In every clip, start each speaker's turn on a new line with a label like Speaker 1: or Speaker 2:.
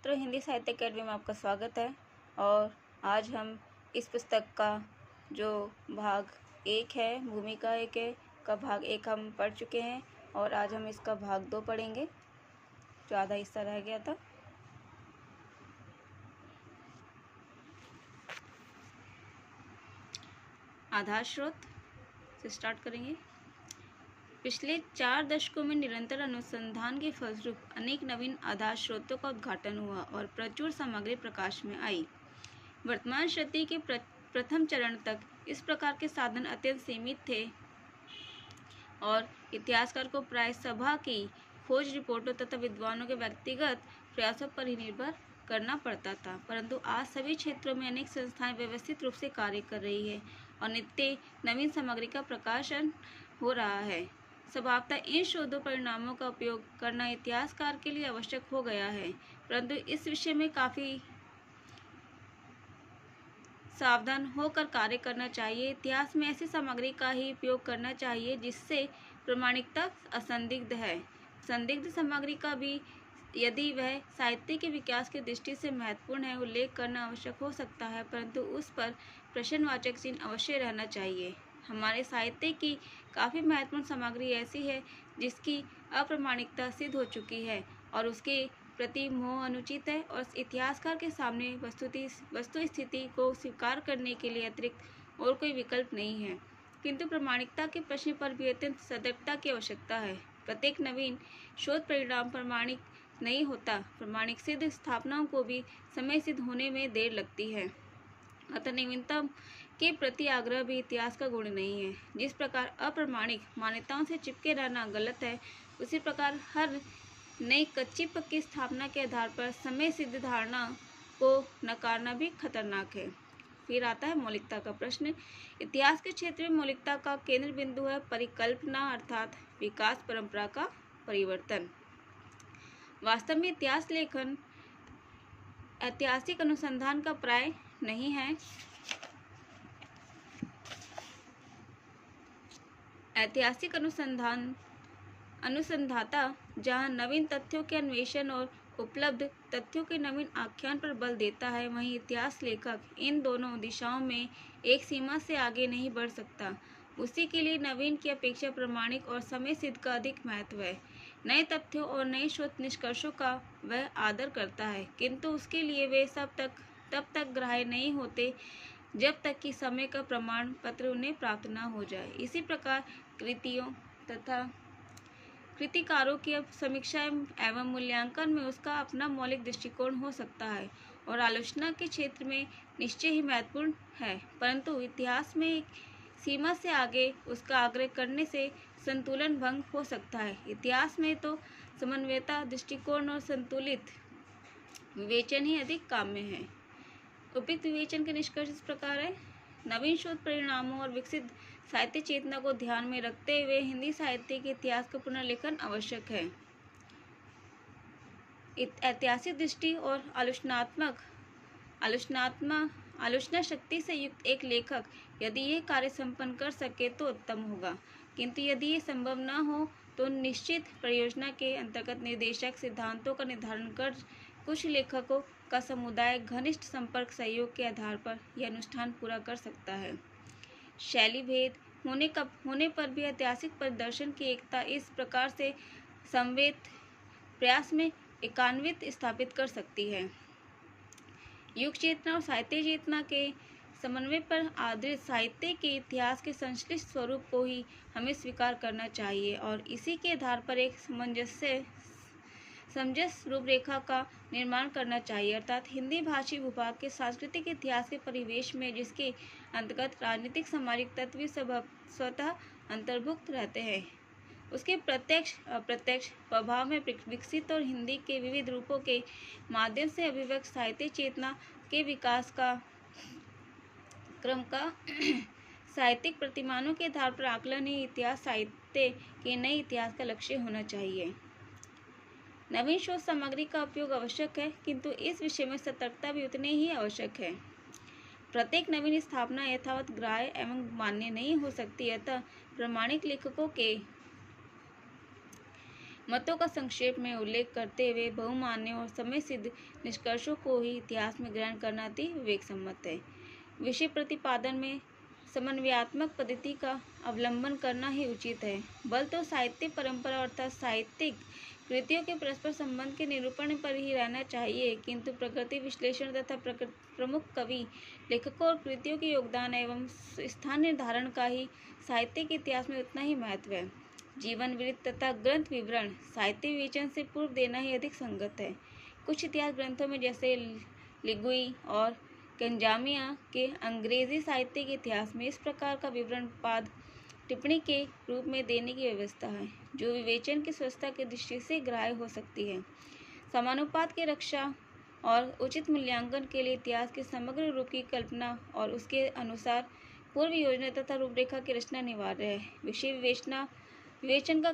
Speaker 1: मित्रों, हिंदी साहित्य अकेडमी में आपका स्वागत है। और आज हम इस पुस्तक का जो भाग 1 है, भूमिका 1 है, का भाग 1 हम पढ़ चुके हैं और आज हम इसका भाग 2 पढ़ेंगे, जो आधा हिस्सा रह गया था। आधार स्रोत से स्टार्ट करेंगे। पिछले 4 दशकों में निरंतर अनुसंधान के फलस्वरूप अनेक नवीन आधार स्रोतों का उद्घाटन हुआ और प्रचुर सामग्री प्रकाश में आई। वर्तमान शताब्दी के प्रथम चरण तक इस प्रकार के साधन अत्यंत सीमित थे और इतिहासकार को प्राय सभा की खोज रिपोर्टों तथा विद्वानों के व्यक्तिगत प्रयासों पर ही निर्भर करना पड़ता था। परंतु आज सभी क्षेत्रों में अनेक संस्थाएं व्यवस्थित रूप से कार्य कर रही है और नित्य नवीन सामग्री का प्रकाशन हो रहा है। स्वभावतः इन शोधों परिणामों का उपयोग करना इतिहासकार के लिए आवश्यक हो गया है, परंतु इस विषय में काफ़ी सावधान होकर कार्य करना चाहिए। इतिहास में ऐसी सामग्री का ही उपयोग करना चाहिए जिससे प्रामाणिकता असंदिग्ध है। संदिग्ध सामग्री का भी यदि वह साहित्य के विकास की दृष्टि से महत्वपूर्ण है, उल्लेख करना आवश्यक हो सकता है, परंतु उस पर प्रश्नवाचक चिन्ह अवश्य रहना चाहिए। हमारे साहित्य की काफ़ी महत्वपूर्ण सामग्री ऐसी है जिसकी अप्रामाणिकता सिद्ध हो चुकी है और उसके प्रति मोह अनुचित है और इतिहासकार के सामने वस्तु स्थिति को स्वीकार करने के लिए अतिरिक्त और कोई विकल्प नहीं है। किंतु प्रामाणिकता के प्रश्न पर भी अत्यंत सतर्कता की आवश्यकता है। प्रत्येक नवीन शोध परिणाम प्रामाणिक नहीं होता। प्रामाणिक सिद्ध स्थापनाओं को भी समय सिद्ध होने में देर लगती है। अतः नवीनतम के प्रति आग्रह भी इतिहास का गुण नहीं है। जिस प्रकार अप्रामाणिक मान्यताओं से चिपके रहना गलत है, उसी प्रकार हर नई कच्ची पक्की स्थापना के आधार पर समय सिद्ध धारणा को नकारना भी खतरनाक है। फिर आता है मौलिकता का प्रश्न। इतिहास के क्षेत्र में मौलिकता का केंद्र बिंदु है परिकल्पना, अर्थात विकास परंपरा का परिवर्तन। वास्तव में इतिहास लेखन ऐतिहासिक अनुसंधान का प्राय नहीं है। ऐतिहासिक अनुसंधाता जहां नवीन तथ्यों के अन्वेषण और उपलब्ध तथ्यों के नवीन आख्यान पर बल देता है, वहीं इतिहास लेखक इन दोनों दिशाओं में एक सीमा से आगे नहीं बढ़ सकता। उसी के लिए नवीन की अपेक्षा प्रामाणिक और समय सिद्ध का अधिक महत्व है। नए तथ्यों और नए शोध निष्कर्षों का वह आदर करता है, किंतु उसके लिए वे तब तक ग्राह्य नहीं होते जब तक कि समय का प्रमाण पत्र उन्हें प्राप्त न हो जाए। इसी प्रकार कृतियों तथा कृतिकारों की समीक्षा एवं मूल्यांकन में उसका अपना मौलिक दृष्टिकोण हो सकता है और आलोचना के क्षेत्र में निश्चय ही महत्वपूर्ण है, परंतु इतिहास में एक सीमा से आगे उसका आग्रह करने से संतुलन भंग हो सकता है। इतिहास में तो समन्वयता दृष्टिकोण और संतुलित विवेचन ही अधिक काम्य है। उपयुक्त विवेचन के निष्कर्ष इस प्रकार है। नवीन शोध परिणामों और विकसित साहित्य चेतना को ध्यान में रखते हुए हिंदी साहित्य के इतिहास का पुनर्लेखन आवश्यक है। ऐतिहासिक दृष्टि और आलोचना शक्ति से युक्त एक लेखक यदि यह कार्य संपन्न कर सके तो उत्तम होगा, किंतु यदि ये संभव न हो तो निश्चित परियोजना के अंतर्गत निर्देशक सिद्धांतों का निर्धारण कर कुछ लेखकों का समुदाय घनिष्ठ संपर्क सहयोग के आधार पर यह अनुष्ठान पूरा कर सकता है। शैली भेद होने पर भी ऐतिहासिक परिदर्शन की एकता इस प्रकार से समवेत प्रयास में एकान्वित स्थापित कर सकती है। युग चेतना और साहित्य चेतना के समन्वय पर आधारित साहित्य के इतिहास के संश्लिष्ट स्वरूप को ही हमें स्वीकार करना चाहिए और इसी के आधार पर एक समंजस रूपरेखा का निर्माण करना चाहिए, अर्थात हिंदी भाषी भूभाग के सांस्कृतिक इतिहास के परिवेश में जिसके अंतर्गत राजनीतिक सामाजिक तत्व भी स्वतः अंतर्भुक्त रहते हैं, उसके प्रत्यक्ष अप्रत्यक्ष प्रभाव में विकसित और हिंदी के विविध रूपों के माध्यम से अभिव्यक्त साहित्य चेतना के विकास का क्रम का साहित्यिक प्रतिमानों के आधार पर आकलन ही इतिहास साहित्य के नए इतिहास का लक्ष्य होना चाहिए। नवीन शोध सामग्री का उपयोग आवश्यक है, किंतु इस विषय में सतर्कता भी उतनी ही आवश्यक है। प्रत्येक नवीन स्थापना यथावत ग्राह्य एवं मान्य नहीं हो सकती, अतः प्रामाणिक लेखकों के मतों का संक्षेप में उल्लेख करते हुए बहुमान्य और समय सिद्ध निष्कर्षों को ही इतिहास में ग्रहण करना अति विवेक सम्मत है। विषय प्रतिपादन में समन्वयात्मक पद्धति का अवलंबन करना ही उचित है। बल तो साहित्य परंपरा अर्थात साहित्यिक कृतियों के परस्पर संबंध के निरूपण पर ही रहना चाहिए, किंतु प्रकृति विश्लेषण तथा प्रमुख कवि लेखकों और कृतियों के योगदान एवं स्थान निर्धारण का ही साहित्य के इतिहास में उतना ही महत्व है। जीवन वृत्त तथा ग्रंथ विवरण साहित्य विवेचन से पूर्व देना ही अधिक संगत है। कुछ इतिहास ग्रंथों में जैसे लिगुई और कंजामिया के अंग्रेजी साहित्य के इतिहास में इस प्रकार का विवरण पाद टिप्पणी के रूप में देने की व्यवस्था है, जो विवेचन की स्वच्छता की दृष्टि से ग्राह्य हो सकती है। समानुपात की रक्षा और उचित मूल्यांकन के लिए इतिहास के समग्र रूप की कल्पना और उसके अनुसार पूर्व योजना तथा रूपरेखा की रचना अनिवार्य है। विषय विवेचन का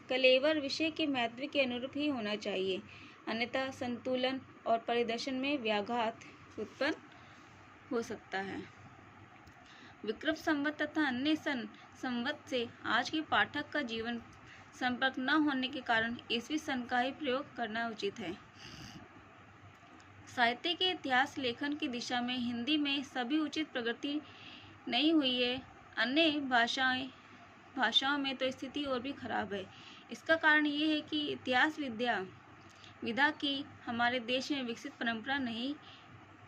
Speaker 1: कलेवर विषय के महत्व के अनुरूप ही होना चाहिए, अन्यथा संतुलन और परिदर्शन में व्याघात उत्पन्न हो सकता है। विक्रम संवत तथा अन्य संवत से आज के पाठक का जीवन संपर्क न होने के कारण ईसवी सन का ही प्रयोग करना उचित है। साहित्य के इतिहास लेखन की दिशा में हिंदी में सभी उचित प्रगति नहीं हुई है। अन्य भाषाओं में तो स्थिति और भी खराब है। इसका कारण ये है कि इतिहास विधा की हमारे देश में विकसित परंपरा नहीं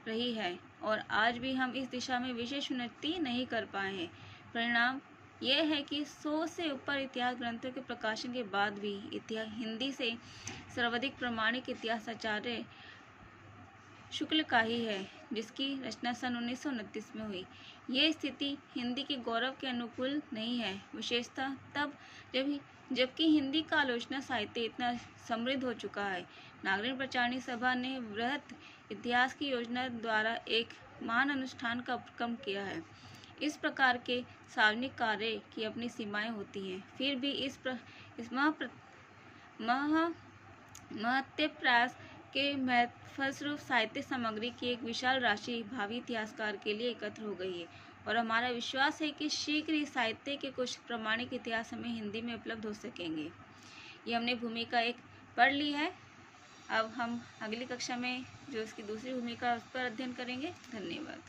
Speaker 1: रही है और आज भी हम इस दिशा में विशेष उन्नति नहीं कर पाए हैं। परिणाम यह है कि 100 से ऊपर इतिहास ग्रंथों के प्रकाशन के बाद भी हिंदी से सर्वाधिक प्रमाणिक इतिहास आचार्य शुक्ल का ही है, जिसकी रचना सन 1929 में हुई। यह स्थिति हिंदी के गौरव के अनुकूल नहीं है, विशेषतः तब जबकि हिंदी का आलोचना साहित्य इतना समृद्ध हो चुका है। नागरिक प्रचारणी सभा ने वृहत इतिहास की योजना द्वारा एक महान अनुष्ठान का उपक्रम किया है। इस प्रकार के सार्वजनिक कार्य की अपनी सीमाएं होती हैं, फिर भी इस महत्व प्रयास के फलस्वरूप साहित्य सामग्री की एक विशाल राशि भावी इतिहासकार के लिए एकत्र हो गई है और हमारा विश्वास है कि शीघ्र ही साहित्य के कुछ प्रमाणिक इतिहास हमें हिंदी में उपलब्ध हो सकेंगे। ये हमने भूमिका एक पढ़ ली है। अब हम अगली कक्षा में जो इसकी दूसरी भूमिका उस पर अध्ययन करेंगे। धन्यवाद।